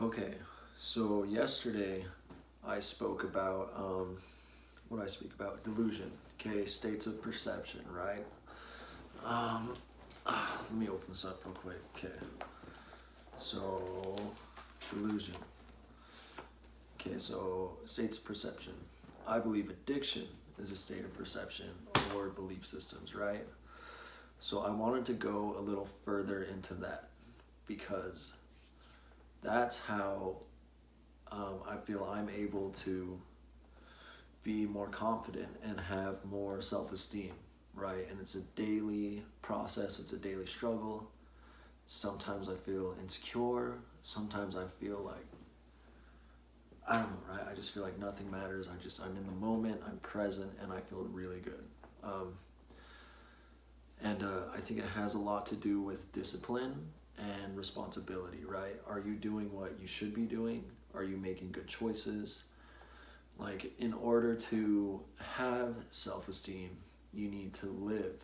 Okay, so yesterday I spoke about what did I speak about? Delusion. Okay, states of perception, right? Um, Let me open this up real quick. Okay, so delusion. Okay, so states of perception. I believe addiction is a state of perception or belief systems, right? So I wanted to go a little further into that because that's how I feel I'm able to be more confident and have more self esteem, right? And it's a daily process, it's a daily struggle. Sometimes I feel insecure, sometimes I feel like, I don't know, right? I just feel like nothing matters. I'm in the moment, I'm present, and I feel really good. Um, and I think it has a lot to do with discipline and responsibility, right? Are you doing what you should be doing? Are you making good choices? Like, in order to have self esteem, you need to live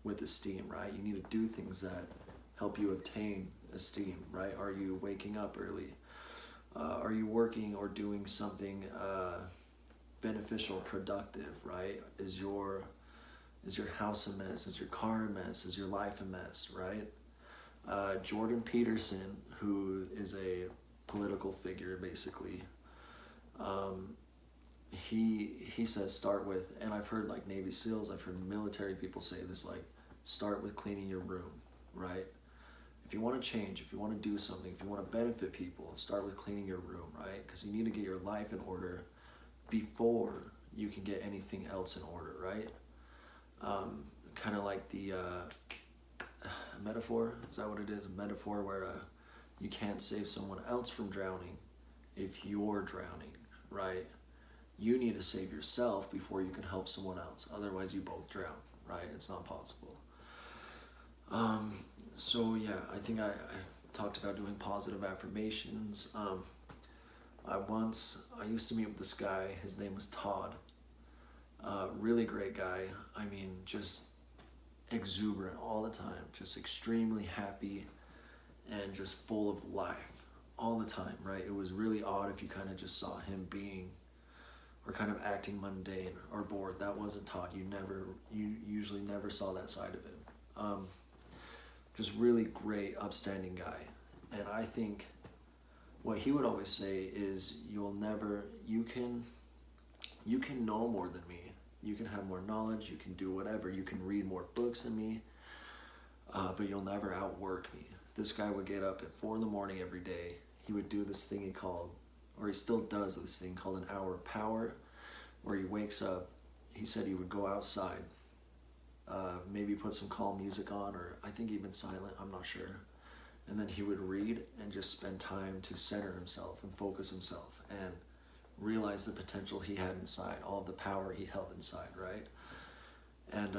with esteem, right? You need to do things that help you obtain esteem, right? Are you waking up early? Are you working or doing something beneficial, productive, right? Is your house a mess? Is your car a mess? Is your life a mess, right? Jordan Peterson, who is a political figure, basically, um, he says start with, and I've heard like Navy SEALs, I've heard military people say this, like, start with cleaning your room, right? If you want to change, if you want to do something, if you want to benefit people, start with cleaning your room, right? Because you need to get your life in order before you can get anything else in order, right? Kind of like the metaphor, is that what it is? A metaphor where you can't save someone else from drowning if you're drowning, right? You need to save yourself before you can help someone else. Otherwise, you both drown, right? It's not possible. Um, so yeah, I think I talked about doing positive affirmations. I used to meet with this guy. His name was Todd. Really great guy. I mean, just exuberant all the time. Just extremely happy and just full of life all the time, right? It was really odd if you kind of just saw him being or kind of acting mundane or bored. That wasn't Todd. You usually never saw that side of him. Just really great, upstanding guy. And I think what he would always say is, you can know more than me. You can have more knowledge. You can do whatever. You can read more books than me, but you'll never outwork me. This guy would get up at 4 in the morning every day. He would do this thing he called, or he still does this thing called an hour of power, where he wakes up. He said he would go outside, maybe put some calm music on, or I think even silent, I'm not sure. And then he would read and just spend time to center himself and focus himself and realize the potential he had inside, all of the power he held inside, right? And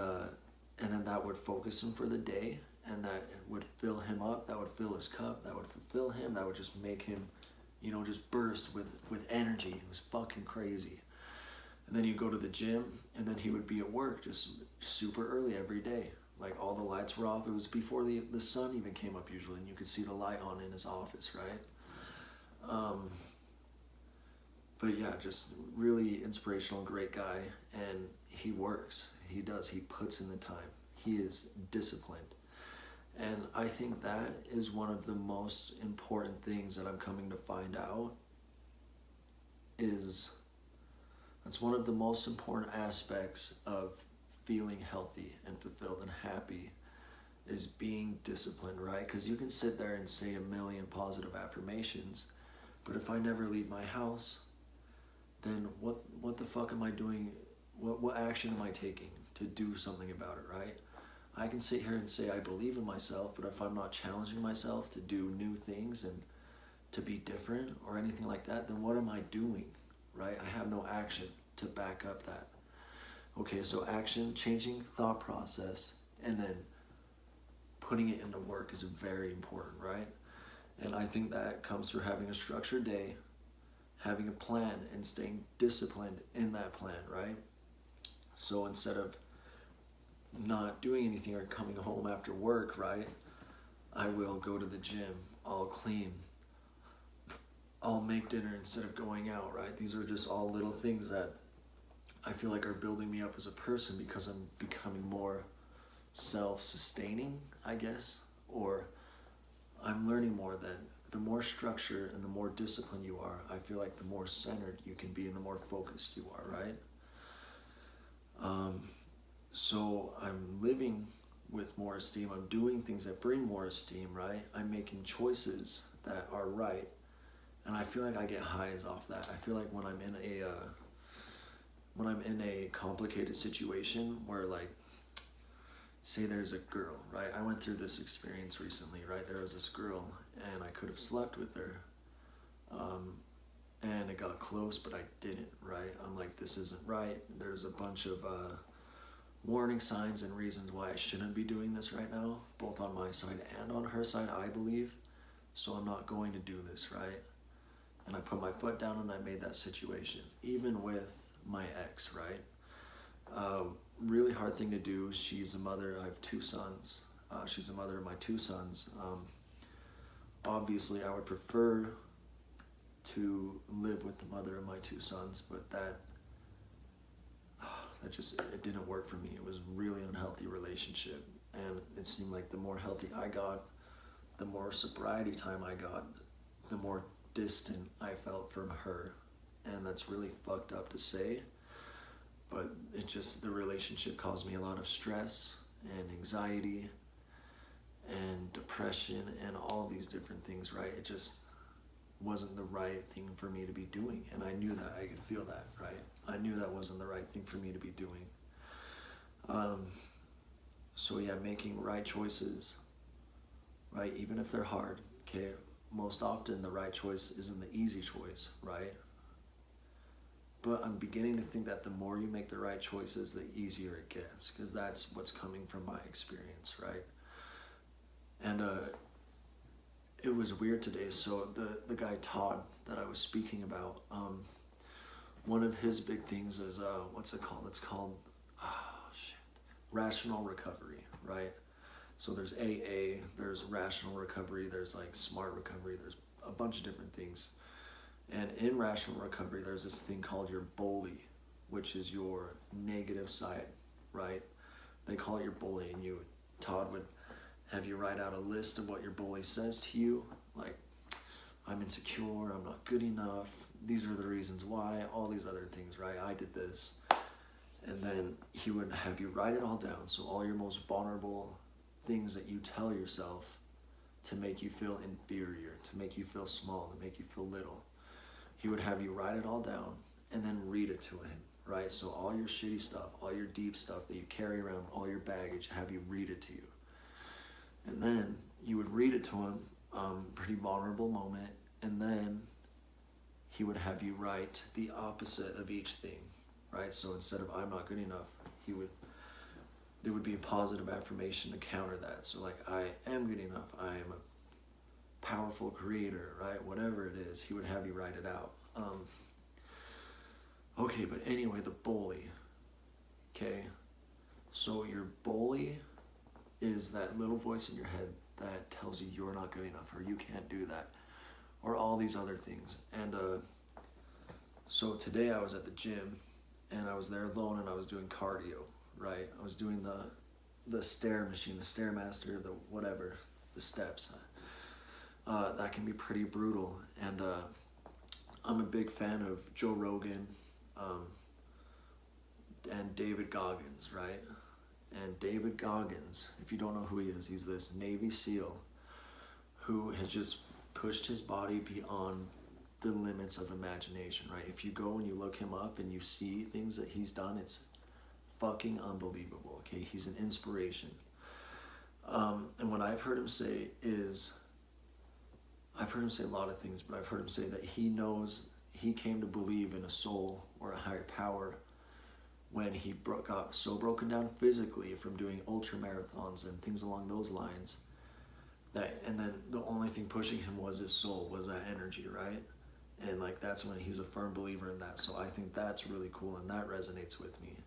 then that would focus him for the day, and that would fill him up, that would fill his cup, that would fulfill him, that would just make him, just burst with energy. It was fucking crazy. And then you go to the gym, and then he would be at work just super early every day. Like, all the lights were off. It was before the sun even came up usually, and you could see the light on in his office, right? But yeah, just really inspirational, great guy, and he works. He does. He puts in the time. He is disciplined. And I think that is one of the most important things that I'm coming to find out is that's one of the most important aspects of feeling healthy and fulfilled and happy is being disciplined, right? Because you can sit there and say a million positive affirmations, but if I never leave my house, then what the fuck am I doing? What action am I taking to do something about it, right? I can sit here and say I believe in myself, but if I'm not challenging myself to do new things and to be different or anything like that, then what am I doing, right? I have no action to back up that. Okay, so action, changing thought process, and then putting it into work is very important, right? And I think that comes through having a structured day, having a plan, and staying disciplined in that plan, right? So instead of not doing anything or coming home after work, right, I will go to the gym, I'll clean, I'll make dinner instead of going out, right? These are just all little things that I feel like are building me up as a person because I'm becoming more self-sustaining, I guess, or I'm learning more that the more structure and the more disciplined you are, I feel like the more centered you can be and the more focused you are, right? So I'm living with more esteem. I'm doing things that bring more esteem, right? I'm making choices that are right, and I feel like I get highs off that. I feel like when I'm in a complicated situation where, like, say there's a girl, right? I went through this experience recently, right? There was this girl, and I could have slept with her, and it got close, but I didn't, right? I'm like, this isn't right. There's a bunch of warning signs and reasons why I shouldn't be doing this right now, both on my side and on her side, I believe. So I'm not going to do this, right? And I put my foot down and I made that situation, even with my ex, right? Really hard thing to do. She's a mother. I have two sons. She's a mother of my two sons. Obviously, I would prefer to live with the mother of my two sons, but that just, it didn't work for me. It was a really unhealthy relationship, and it seemed like the more healthy I got, the more sobriety time I got, the more distant I felt from her. And that's really fucked up to say, but the relationship caused me a lot of stress and anxiety and depression and all these different things, right? It just wasn't the right thing for me to be doing, and I knew that. I could feel that, right? I knew that wasn't the right thing for me to be doing. So yeah, making right choices, right? Even if they're hard, okay? Most often the right choice isn't the easy choice, right? But I'm beginning to think that the more you make the right choices, the easier it gets, because that's what's coming from my experience, right? And it was weird today. So the guy Todd that I was speaking about, one of his big things is what's it called? It's called rational recovery, right? So there's AA, there's rational recovery, there's like smart recovery, there's a bunch of different things. And in rational recovery, there's this thing called your bully, which is your negative side, right? They call it your bully, and Todd would have you write out a list of what your bully says to you, like, I'm insecure, I'm not good enough, these are the reasons why, all these other things, right? I did this. And then he would have you write it all down, so all your most vulnerable things that you tell yourself to make you feel inferior, to make you feel small, to make you feel little. He would have you write it all down and then read it to him, right? So all your shitty stuff, all your deep stuff that you carry around, all your baggage, have you read it to you. And then you would read it to him, pretty vulnerable moment, and then he would have you write the opposite of each thing, right? So instead of I'm not good enough, there would be a positive affirmation to counter that. So like, I am good enough, I am a powerful creator, right? Whatever it is, he would have you write it out. Okay, but anyway, the bully, okay? So your bully is that little voice in your head that tells you you're not good enough, or you can't do that, or all these other things. And so today I was at the gym, and I was there alone, and I was doing cardio, right? I was doing the stair machine, the Stairmaster, the whatever, the steps. That can be pretty brutal, and I'm a big fan of Joe Rogan and David Goggins, right? And David Goggins, if you don't know who he is, he's this Navy SEAL who has just pushed his body beyond the limits of imagination, right? If you go and you look him up and you see things that he's done, it's fucking unbelievable, okay? He's an inspiration. And what I've heard him say is, I've heard him say a lot of things, but I've heard him say that he knows he came to believe in a soul or a higher power when he got so broken down physically from doing ultra marathons and things along those lines, and then the only thing pushing him was his soul, was that energy, right? And like, that's when he's a firm believer in that. So I think that's really cool, and that resonates with me.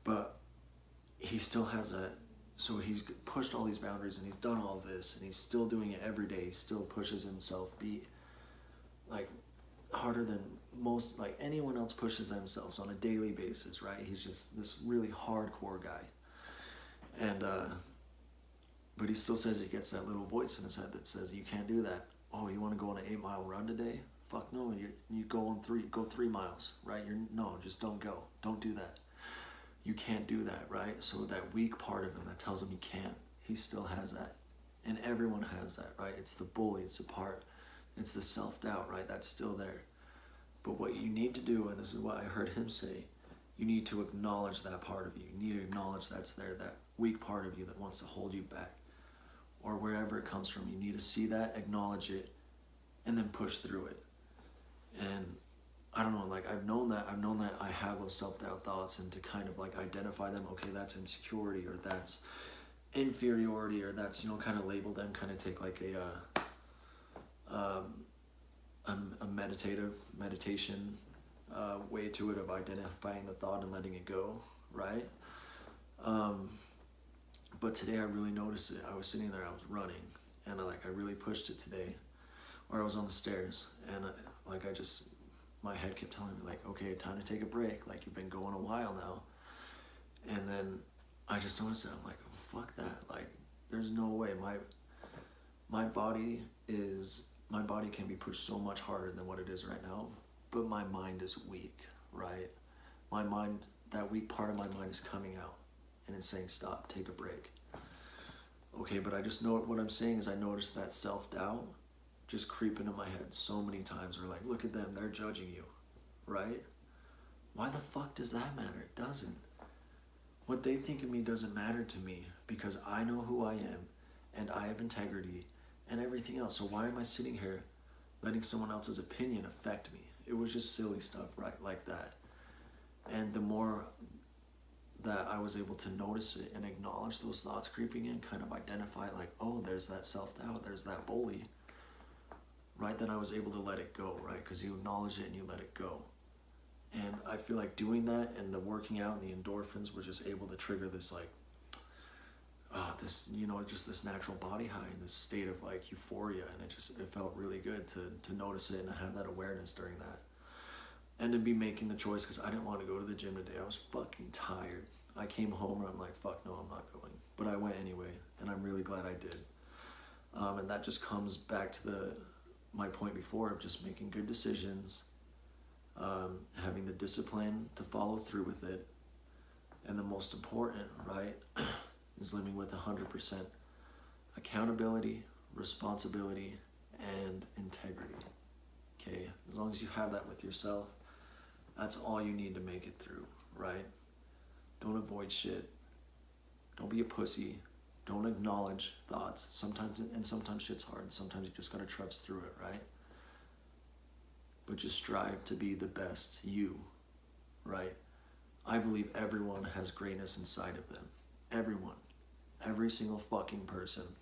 But he still has that, so he's pushed all these boundaries and he's done all this and he's still doing it every day. He still pushes himself like harder than most, like anyone else pushes themselves on a daily basis, right? He's just this really hardcore guy. And but he still says he gets that little voice in his head that says, you can't do that. Oh, you want to go on an 8-mile run today? Fuck no, you go 3 miles, right? No, just don't go. Don't do that. You can't do that, right? So that weak part of him that tells him he can't, he still has that. And everyone has that, right? It's the bully, it's the self-doubt, right? That's still there. But what you need to do, and this is what I heard him say, you need to acknowledge that part of you. You need to acknowledge that's there, that weak part of you that wants to hold you back. Or wherever it comes from, you need to see that, acknowledge it, and then push through it. And I don't know, like I've known that I have those self-doubt thoughts, and to kind of like identify them, okay, that's insecurity, or that's inferiority, or that's, you know, kind of label them, kind of take like a meditation way to it, of identifying the thought and letting it go, right? But today I really noticed it. I was sitting there, I was running, and I really pushed it today. Or I was on the stairs, and my head kept telling me like, okay, time to take a break. Like, you've been going a while now. And then I just noticed it. I'm like, oh, fuck that. Like, there's no way. My body can be pushed so much harder than what it is right now, but my mind is weak, right? My mind, that weak part of my mind is coming out, and it's saying, stop, take a break. Okay, but I just know what I'm saying is I noticed that self-doubt just creep into my head so many times. Or like, look at them, they're judging you, right? Why the fuck does that matter? It doesn't. What they think of me doesn't matter to me, because I know who I am, and I have integrity and everything else. So why am I sitting here letting someone else's opinion affect me? It was just silly stuff, right? Like that. And the more that I was able to notice it and acknowledge those thoughts creeping in, kind of identify like, oh, there's that self-doubt, there's that bully, right? Then I was able to let it go, right? Because you acknowledge it and you let it go. And I feel like doing that, and the working out and the endorphins were just able to trigger this like, this, you know, just this natural body high and this state of like euphoria. And it felt really good to notice it and to have that awareness during that. And to be making the choice, because I didn't want to go to the gym today. I was fucking tired. I came home and I'm like, fuck no, I'm not going. But I went anyway, and I'm really glad I did. And that just comes back to my point before of just making good decisions, having the discipline to follow through with it, and the most important, right, is living with 100% accountability, responsibility, and integrity. Okay, as long as you have that with yourself, that's all you need to make it through, right? Don't avoid shit. Don't be a pussy. Don't acknowledge thoughts. Sometimes shit's hard. Sometimes you just gotta trudge through it, right? But just strive to be the best you, right? I believe everyone has greatness inside of them. Everyone. Every single fucking person.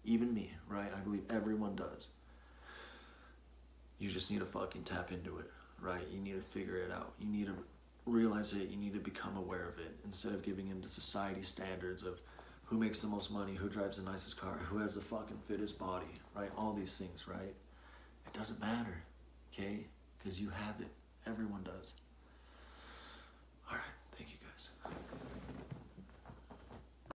Even me, right? I believe everyone does. You just need to fucking tap into it, right? You need to figure it out. You need to realize it. You need to become aware of it, instead of giving into society standards of who makes the most money, who drives the nicest car, who has the fucking fittest body, right? All these things, right? It doesn't matter, okay? Because you have it. Everyone does.